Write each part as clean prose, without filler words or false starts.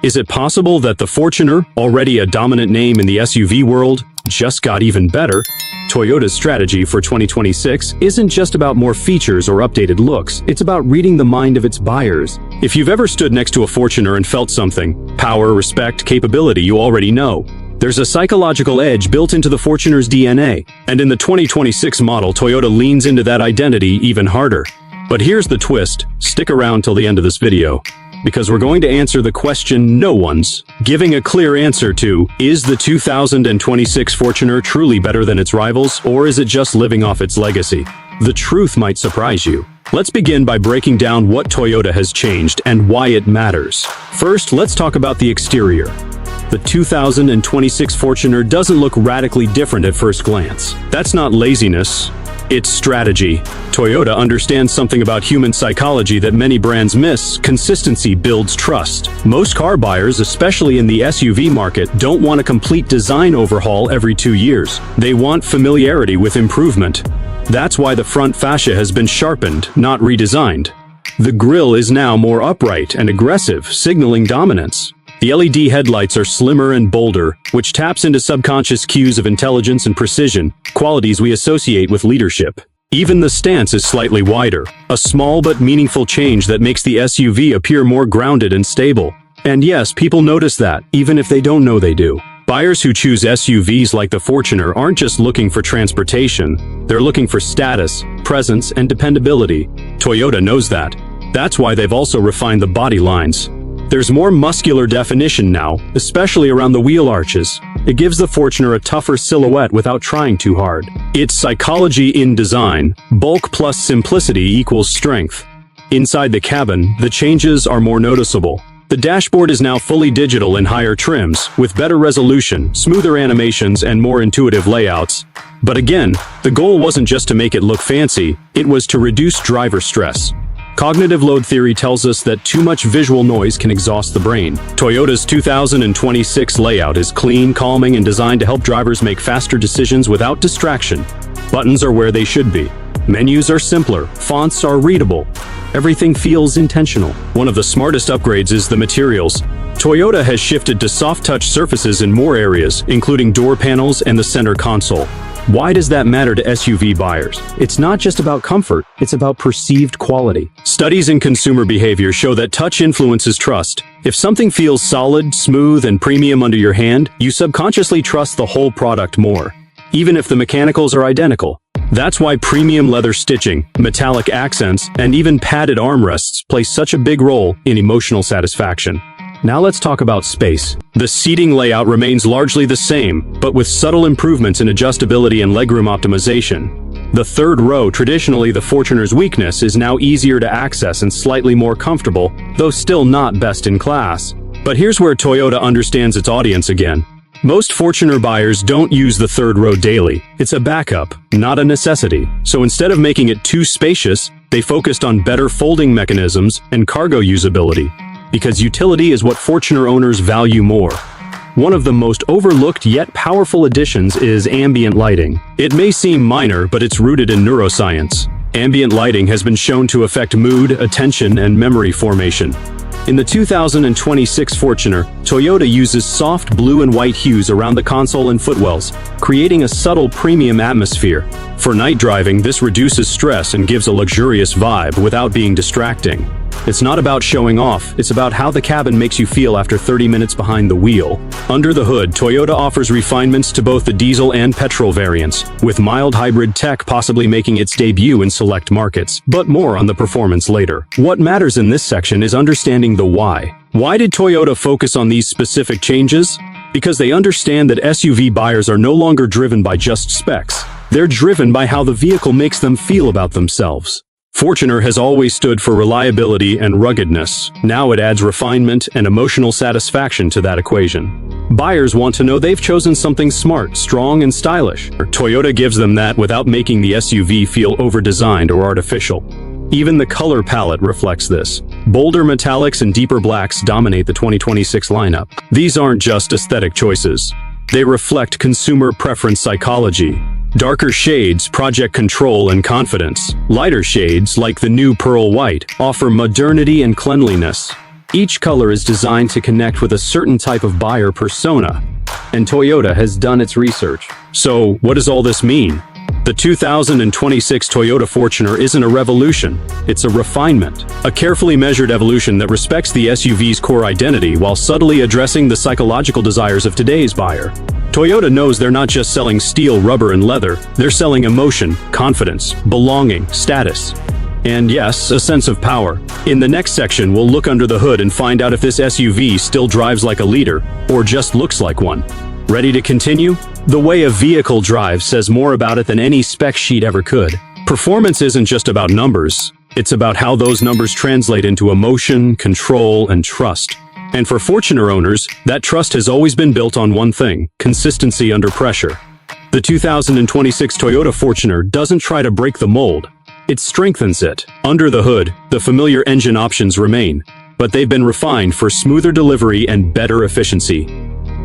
Is it possible that the Fortuner, already a dominant name in the SUV world, just got even better? Toyota's strategy for 2026 isn't just about more features or updated looks, it's about reading the mind of its buyers. If you've ever stood next to a Fortuner and felt something, power, respect, capability, you already know. There's a psychological edge built into the Fortuner's DNA, and in the 2026 model, Toyota leans into that identity even harder. But here's the twist. Stick around till the end of this video, because we're going to answer the question no one's giving a clear answer to. Is the 2026 Fortuner truly better than its rivals, or is it just living off its legacy? The truth might surprise you. Let's begin by breaking down what Toyota has changed and why it matters. First, let's talk about the exterior. The 2026 Fortuner doesn't look radically different at first glance. That's not laziness, it's strategy. Toyota understands something about human psychology that many brands miss. Consistency builds trust. Most car buyers, especially in the SUV market, don't want a complete design overhaul every 2 years. They want familiarity with improvement. That's why the front fascia has been sharpened, not redesigned. The grille is now more upright and aggressive, signaling dominance. The LED headlights are slimmer and bolder, which taps into subconscious cues of intelligence and precision, qualities we associate with leadership. Even the stance is slightly wider, a small but meaningful change that makes the SUV appear more grounded and stable. And yes, people notice that, even if they don't know they do. Buyers who choose SUVs like the Fortuner aren't just looking for transportation, they're looking for status, presence, and dependability. Toyota knows that. That's why they've also refined the body lines. There's more muscular definition now, especially around the wheel arches. It gives the Fortuner a tougher silhouette without trying too hard. It's psychology in design. Bulk plus simplicity equals strength. Inside the cabin, the changes are more noticeable. The dashboard is now fully digital in higher trims, with better resolution, smoother animations, and more intuitive layouts. But again, the goal wasn't just to make it look fancy, it was to reduce driver stress. Cognitive load theory tells us that too much visual noise can exhaust the brain. Toyota's 2026 layout is clean, calming, and designed to help drivers make faster decisions without distraction. Buttons are where they should be. Menus are simpler, fonts are readable. Everything feels intentional. One of the smartest upgrades is the materials. Toyota has shifted to soft-touch surfaces in more areas, including door panels and the center console. Why does that matter to SUV buyers? It's not just about comfort, it's about perceived quality. Studies in consumer behavior show that touch influences trust. If something feels solid, smooth, and premium under your hand, you subconsciously trust the whole product more, even if the mechanicals are identical. That's why premium leather stitching, metallic accents, and even padded armrests play such a big role in emotional satisfaction. Now let's talk about space. The seating layout remains largely the same, but with subtle improvements in adjustability and legroom optimization. The third row, traditionally the Fortuner's weakness, is now easier to access and slightly more comfortable, though still not best in class. But here's where Toyota understands its audience again. Most Fortuner buyers don't use the third row daily. It's a backup, not a necessity. So instead of making it too spacious, they focused on better folding mechanisms and cargo usability. Because utility is what Fortuner owners value more. One of the most overlooked yet powerful additions is ambient lighting. It may seem minor, but it's rooted in neuroscience. Ambient lighting has been shown to affect mood, attention, and memory formation. In the 2026 Fortuner, Toyota uses soft blue and white hues around the console and footwells, creating a subtle premium atmosphere. For night driving, this reduces stress and gives a luxurious vibe without being distracting. It's not about showing off, it's about how the cabin makes you feel after 30 minutes behind the wheel. Under the hood, Toyota offers refinements to both the diesel and petrol variants, with mild hybrid tech possibly making its debut in select markets. But more on the performance later. What matters in this section is understanding the why. Why did Toyota focus on these specific changes? Because they understand that SUV buyers are no longer driven by just specs. They're driven by how the vehicle makes them feel about themselves. Fortuner has always stood for reliability and ruggedness. Now it adds refinement and emotional satisfaction to that equation. Buyers want to know they've chosen something smart, strong, and stylish. Toyota gives them that without making the SUV feel over-designed or artificial. Even the color palette reflects this. Bolder metallics and deeper blacks dominate the 2026 lineup. These aren't just aesthetic choices. They reflect consumer preference psychology. Darker shades, project control and confidence. Lighter shades, like the new pearl white, offer modernity and cleanliness. Each color is designed to connect with a certain type of buyer persona, and Toyota has done its research. So, what does all this mean? The 2026 Toyota Fortuner isn't a revolution, it's a refinement. A carefully measured evolution that respects the SUV's core identity while subtly addressing the psychological desires of today's buyer. Toyota knows they're not just selling steel, rubber, and leather, they're selling emotion, confidence, belonging, status, and yes, a sense of power. In the next section, we'll look under the hood and find out if this SUV still drives like a leader, or just looks like one. Ready to continue? The way a vehicle drives says more about it than any spec sheet ever could. Performance isn't just about numbers, it's about how those numbers translate into emotion, control, and trust. And for Fortuner owners, that trust has always been built on one thing: consistency under pressure. The 2026 Toyota Fortuner doesn't try to break the mold, it strengthens it. Under the hood, the familiar engine options remain, but they've been refined for smoother delivery and better efficiency.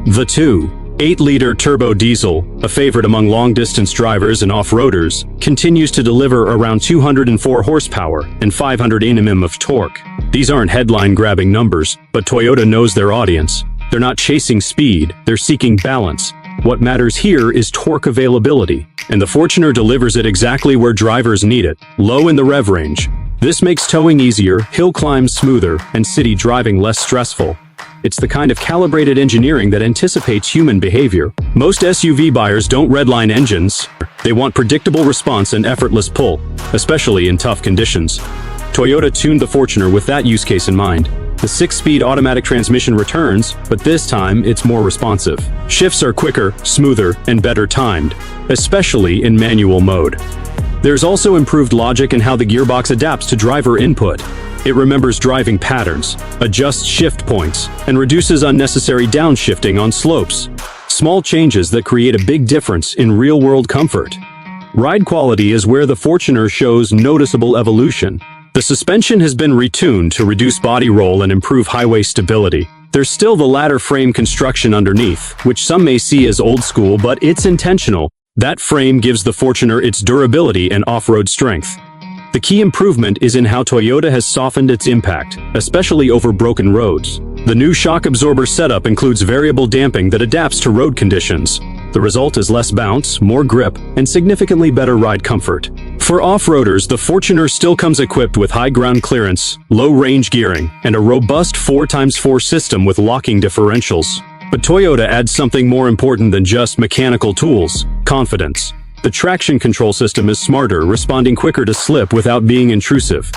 The 2.8-liter turbo diesel, a favorite among long-distance drivers and off-roaders, continues to deliver around 204 horsepower and 500 Nm of torque. These aren't headline-grabbing numbers, but Toyota knows their audience. They're not chasing speed, they're seeking balance. What matters here is torque availability, and the Fortuner delivers it exactly where drivers need it, low in the rev range. This makes towing easier, hill climbs smoother, and city driving less stressful. It's the kind of calibrated engineering that anticipates human behavior. Most SUV buyers don't redline engines. They want predictable response and effortless pull, especially in tough conditions. Toyota tuned the Fortuner with that use case in mind. The 6-speed automatic transmission returns, but this time it's more responsive. Shifts are quicker, smoother, and better timed, especially in manual mode. There's also improved logic in how the gearbox adapts to driver input. It remembers driving patterns, adjusts shift points, and reduces unnecessary downshifting on slopes. Small changes that create a big difference in real-world comfort. Ride quality is where the Fortuner shows noticeable evolution. The suspension has been retuned to reduce body roll and improve highway stability. There's still the ladder frame construction underneath, which some may see as old school, but it's intentional. That frame gives the Fortuner its durability and off-road strength. The key improvement is in how Toyota has softened its impact, especially over broken roads. The new shock absorber setup includes variable damping that adapts to road conditions. The result is less bounce, more grip, and significantly better ride comfort. For off-roaders, the Fortuner still comes equipped with high ground clearance, low-range gearing, and a robust 4x4 system with locking differentials. But Toyota adds something more important than just mechanical tools: confidence. The traction control system is smarter, responding quicker to slip without being intrusive.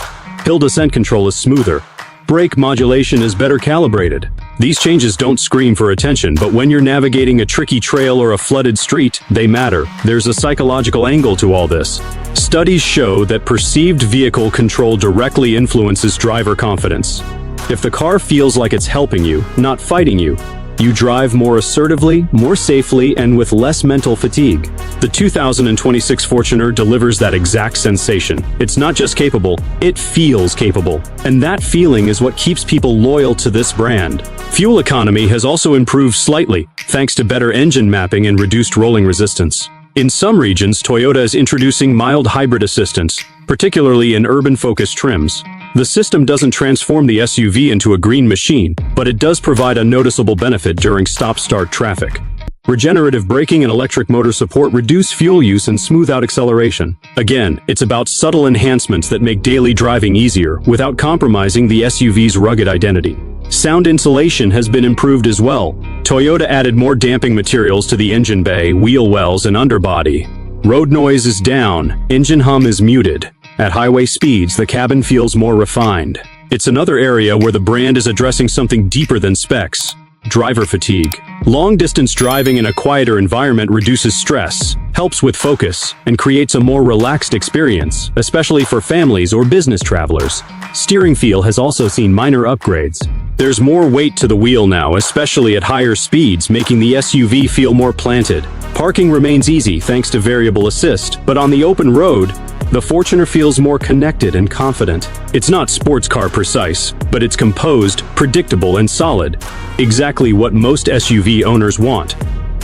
Hill descent control is smoother. Brake modulation is better calibrated. These changes don't scream for attention, but when you're navigating a tricky trail or a flooded street, they matter. There's a psychological angle to all this. Studies show that perceived vehicle control directly influences driver confidence. If the car feels like it's helping you, not fighting you, you drive more assertively, more safely, and with less mental fatigue. The 2026 Fortuner delivers that exact sensation. It's not just capable, it feels capable. And that feeling is what keeps people loyal to this brand. Fuel economy has also improved slightly, thanks to better engine mapping and reduced rolling resistance. In some regions, Toyota is introducing mild hybrid assistance, particularly in urban-focused trims. The system doesn't transform the SUV into a green machine, but it does provide a noticeable benefit during stop-start traffic. Regenerative braking and electric motor support reduce fuel use and smooth out acceleration. Again, it's about subtle enhancements that make daily driving easier without compromising the SUV's rugged identity. Sound insulation has been improved as well. Toyota added more damping materials to the engine bay, wheel wells, and underbody. Road noise is down, engine hum is muted. At highway speeds, the cabin feels more refined. It's another area where the brand is addressing something deeper than specs: driver fatigue. Long-distance driving in a quieter environment reduces stress, helps with focus, and creates a more relaxed experience, especially for families or business travelers. Steering feel has also seen minor upgrades. There's more weight to the wheel now, especially at higher speeds, making the SUV feel more planted. Parking remains easy thanks to variable assist, but on the open road, the Fortuner feels more connected and confident. It's not sports car precise, but it's composed, predictable, and solid. Exactly what most SUV owners want.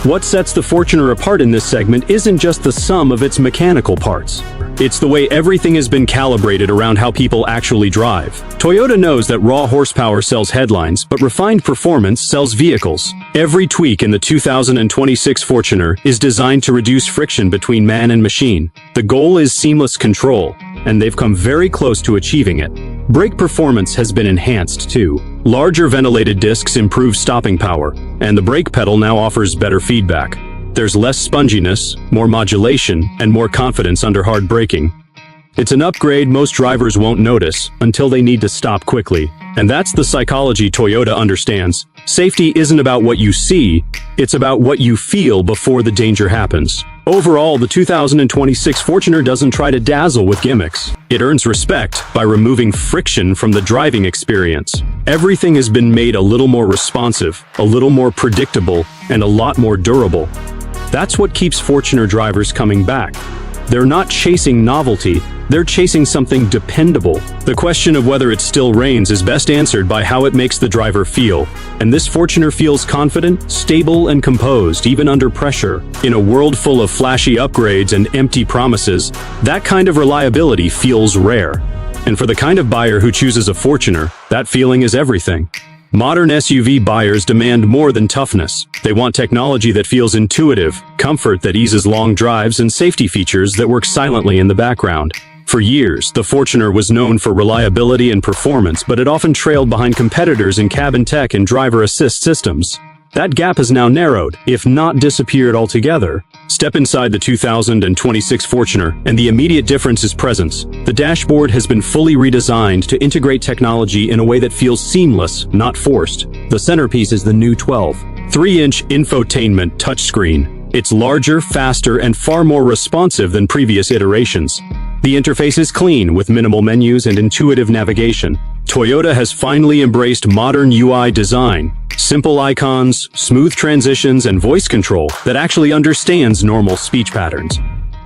What sets the Fortuner apart in this segment isn't just the sum of its mechanical parts. It's the way everything has been calibrated around how people actually drive. Toyota knows that raw horsepower sells headlines, but refined performance sells vehicles. Every tweak in the 2026 Fortuner is designed to reduce friction between man and machine. The goal is seamless control, and they've come very close to achieving it. Brake performance has been enhanced too. Larger ventilated discs improve stopping power, and the brake pedal now offers better feedback. There's less sponginess, more modulation, and more confidence under hard braking. It's an upgrade most drivers won't notice until they need to stop quickly. And that's the psychology Toyota understands. Safety isn't about what you see, it's about what you feel before the danger happens. Overall, the 2026 Fortuner doesn't try to dazzle with gimmicks. It earns respect by removing friction from the driving experience. Everything has been made a little more responsive, a little more predictable, and a lot more durable. That's what keeps Fortuner drivers coming back. They're not chasing novelty, they're chasing something dependable. The question of whether it still rains is best answered by how it makes the driver feel. And this Fortuner feels confident, stable, and composed, even under pressure. In a world full of flashy upgrades and empty promises, that kind of reliability feels rare. And for the kind of buyer who chooses a Fortuner, that feeling is everything. Modern SUV buyers demand more than toughness. They want technology that feels intuitive, comfort that eases long drives, and safety features that work silently in the background. For years, the Fortuner was known for reliability and performance, but it often trailed behind competitors in cabin tech and driver assist systems. That gap has now narrowed, if not disappeared altogether. Step inside the 2026 Fortuner, and the immediate difference is presence. The dashboard has been fully redesigned to integrate technology in a way that feels seamless, not forced. The centerpiece is the new 12.3-inch infotainment touchscreen. It's larger, faster, and far more responsive than previous iterations. The interface is clean, with minimal menus and intuitive navigation. Toyota has finally embraced modern UI design. Simple icons, smooth transitions, and voice control that actually understands normal speech patterns.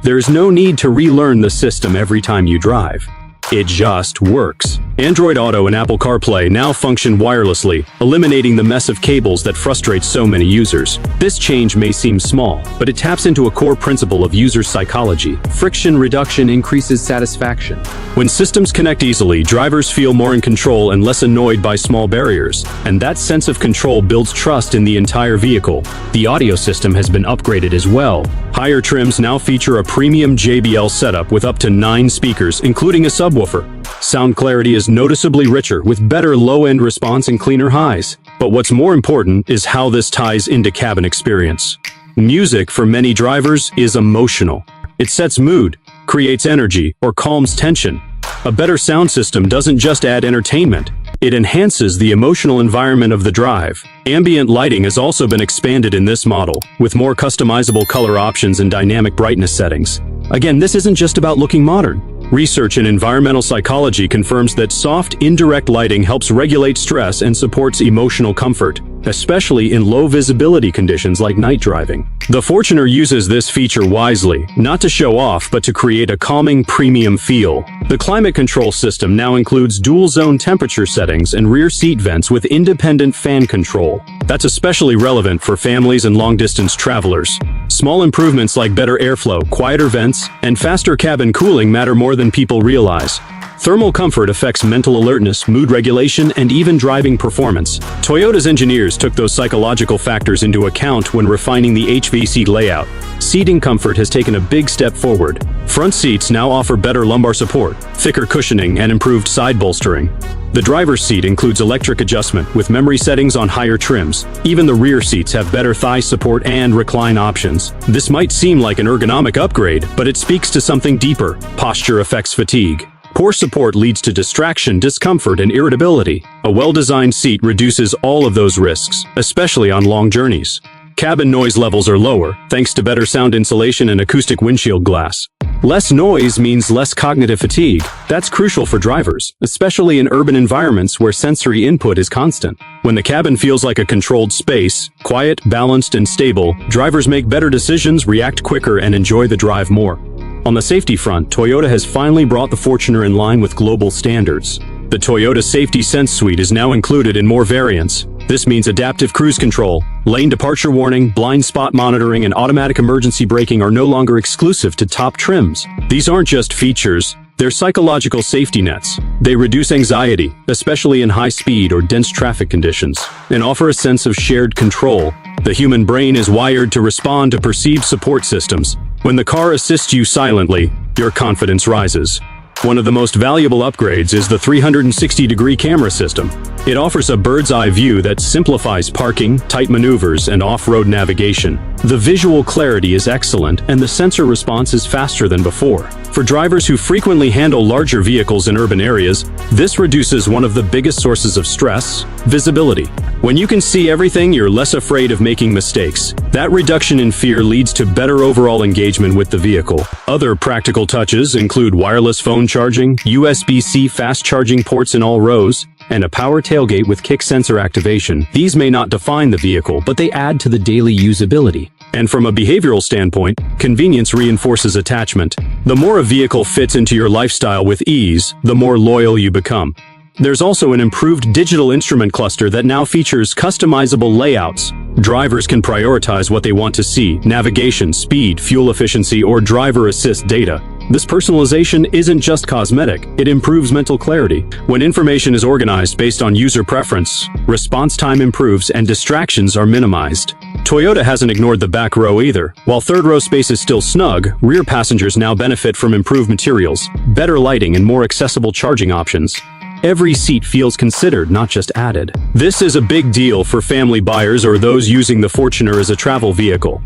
There's no need to relearn the system every time you drive. It just works. Android Auto and Apple CarPlay now function wirelessly, eliminating the mess of cables that frustrates so many users. This change may seem small, but it taps into a core principle of user psychology. Friction reduction increases satisfaction. When systems connect easily, drivers feel more in control and less annoyed by small barriers. And that sense of control builds trust in the entire vehicle. The audio system has been upgraded as well. Higher trims now feature a premium JBL setup with up to 9 speakers, including a subwoofer. Sound clarity is noticeably richer, with better low-end response and cleaner highs. But what's more important is how this ties into cabin experience. Music, for many drivers, is emotional. It sets mood, creates energy, or calms tension. A better sound system doesn't just add entertainment, it enhances the emotional environment of the drive. Ambient lighting has also been expanded in this model, with more customizable color options and dynamic brightness settings. Again, this isn't just about looking modern. Research in environmental psychology confirms that soft, indirect lighting helps regulate stress and supports emotional comfort, especially in low-visibility conditions like night driving. The Fortuner uses this feature wisely, not to show off but to create a calming premium feel. The climate control system now includes dual-zone temperature settings and rear seat vents with independent fan control. That's especially relevant for families and long-distance travelers. Small improvements like better airflow, quieter vents, and faster cabin cooling matter more than people realize. Thermal comfort affects mental alertness, mood regulation, and even driving performance. Toyota's engineers took those psychological factors into account when refining the HVAC layout. Seating comfort has taken a big step forward. Front seats now offer better lumbar support, thicker cushioning, and improved side bolstering. The driver's seat includes electric adjustment with memory settings on higher trims. Even the rear seats have better thigh support and recline options. This might seem like an ergonomic upgrade, but it speaks to something deeper. Posture affects fatigue. Poor support leads to distraction, discomfort, and irritability. A well-designed seat reduces all of those risks, especially on long journeys. Cabin noise levels are lower, thanks to better sound insulation and acoustic windshield glass. Less noise means less cognitive fatigue. That's crucial for drivers, especially in urban environments where sensory input is constant. When the cabin feels like a controlled space, quiet, balanced, and stable, drivers make better decisions, react quicker, and enjoy the drive more. On the safety front, Toyota has finally brought the Fortuner in line with global standards. The Toyota Safety Sense Suite is now included in more variants. This means adaptive cruise control, lane departure warning, blind spot monitoring, and automatic emergency braking are no longer exclusive to top trims. These aren't just features, they're psychological safety nets. They reduce anxiety, especially in high-speed or dense traffic conditions, and offer a sense of shared control. The human brain is wired to respond to perceived support systems. When the car assists you silently, your confidence rises. One of the most valuable upgrades is the 360-degree camera system. It offers a bird's-eye view that simplifies parking, tight maneuvers, and off-road navigation. The visual clarity is excellent, and the sensor response is faster than before. For drivers who frequently handle larger vehicles in urban areas, this reduces one of the biggest sources of stress: visibility. When you can see everything, you're less afraid of making mistakes. That reduction in fear leads to better overall engagement with the vehicle. Other practical touches include wireless phone charging, USB-C fast charging ports in all rows, and a power tailgate with kick sensor activation. These may not define the vehicle, but they add to the daily usability. And from a behavioral standpoint, convenience reinforces attachment. The more a vehicle fits into your lifestyle with ease, the more loyal you become. There's also an improved digital instrument cluster that now features customizable layouts. Drivers can prioritize what they want to see: navigation, speed, fuel efficiency, or driver assist data. This personalization isn't just cosmetic, it improves mental clarity. When information is organized based on user preference, response time improves and distractions are minimized. Toyota hasn't ignored the back row either. While third row space is still snug, rear passengers now benefit from improved materials, better lighting, and more accessible charging options. Every seat feels considered, not just added. This is a big deal for family buyers or those using the Fortuner as a travel vehicle.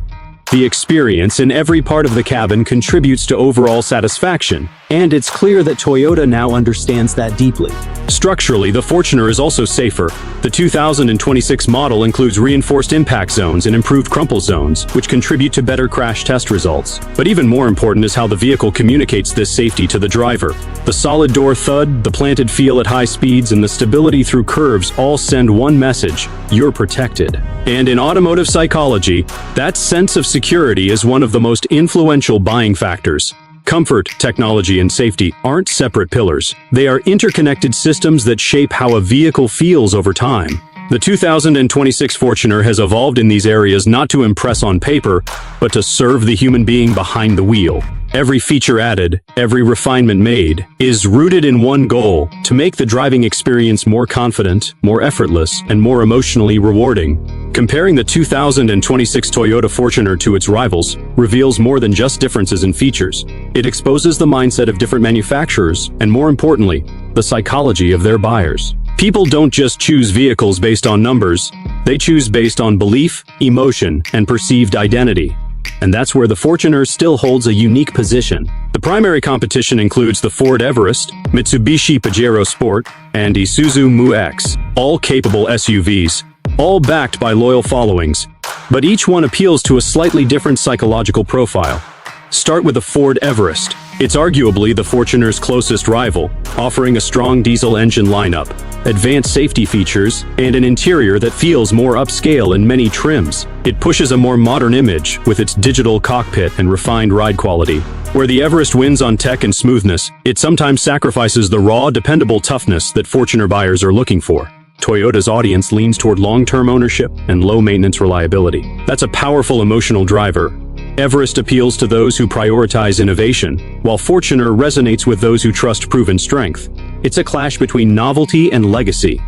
The experience in every part of the cabin contributes to overall satisfaction, and it's clear that Toyota now understands that deeply. Structurally, the Fortuner is also safer. The 2026 model includes reinforced impact zones and improved crumple zones, which contribute to better crash test results. But even more important is how the vehicle communicates this safety to the driver. The solid door thud, the planted feel at high speeds, and the stability through curves all send one message: you're protected. And in automotive psychology, that sense of security is one of the most influential buying factors. Comfort, technology, and safety aren't separate pillars. They are interconnected systems that shape how a vehicle feels over time. The 2026 Fortuner has evolved in these areas not to impress on paper, but to serve the human being behind the wheel. Every feature added, every refinement made, is rooted in one goal: to make the driving experience more confident, more effortless, and more emotionally rewarding. Comparing the 2026 Toyota Fortuner to its rivals reveals more than just differences in features. It exposes the mindset of different manufacturers, and more importantly, the psychology of their buyers. People don't just choose vehicles based on numbers, they choose based on belief, emotion, and perceived identity. And that's where the Fortuner still holds a unique position. The primary competition includes the Ford Everest, Mitsubishi Pajero Sport, and Isuzu Mu-X, all capable SUVs, all backed by loyal followings. But each one appeals to a slightly different psychological profile. Start with the Ford Everest. It's arguably the Fortuner's closest rival, offering a strong diesel engine lineup, advanced safety features, and an interior that feels more upscale in many trims. It pushes a more modern image with its digital cockpit and refined ride quality. Where the Everest wins on tech and smoothness, it sometimes sacrifices the raw, dependable toughness that Fortuner buyers are looking for. Toyota's audience leans toward long-term ownership and low-maintenance reliability. That's a powerful emotional driver. Everest appeals to those who prioritize innovation, while Fortuner resonates with those who trust proven strength. It's a clash between novelty and legacy.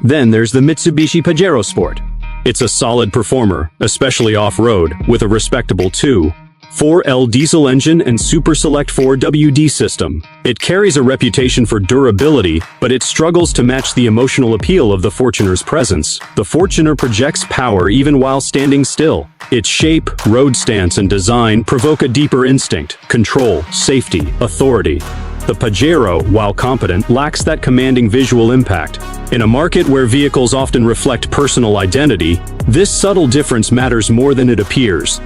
Then there's the Mitsubishi Pajero Sport. It's a solid performer, especially off-road, with a respectable 2.4L diesel engine and Super Select 4WD system. It carries a reputation for durability, but it struggles to match the emotional appeal of the Fortuner's presence. The Fortuner projects power even while standing still. Its shape, road stance, and design provoke a deeper instinct: control, safety, authority. The Pajero, while competent, lacks that commanding visual impact. In a market where vehicles often reflect personal identity, this subtle difference matters more than it appears.